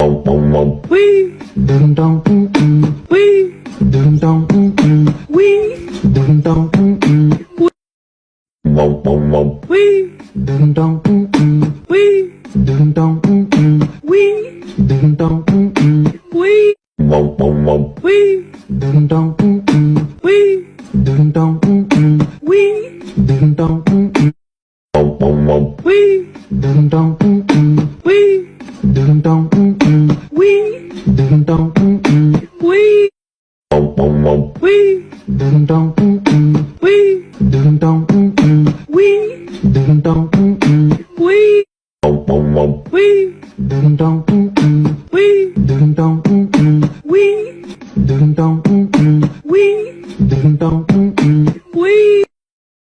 Wee. Dum dum Wee. dum dum Wee. dum dum Wee. dum dum Wee. dum dum Wee. dum dum Wee. Wee. dum dum Wee. dum dum Wee. dum dum Wee. dum dum Wee. dum dum Wee. dum dum Wee. Wee. dum dum Wee. dum dum Wee. dum dum Wee. Wee. dum dum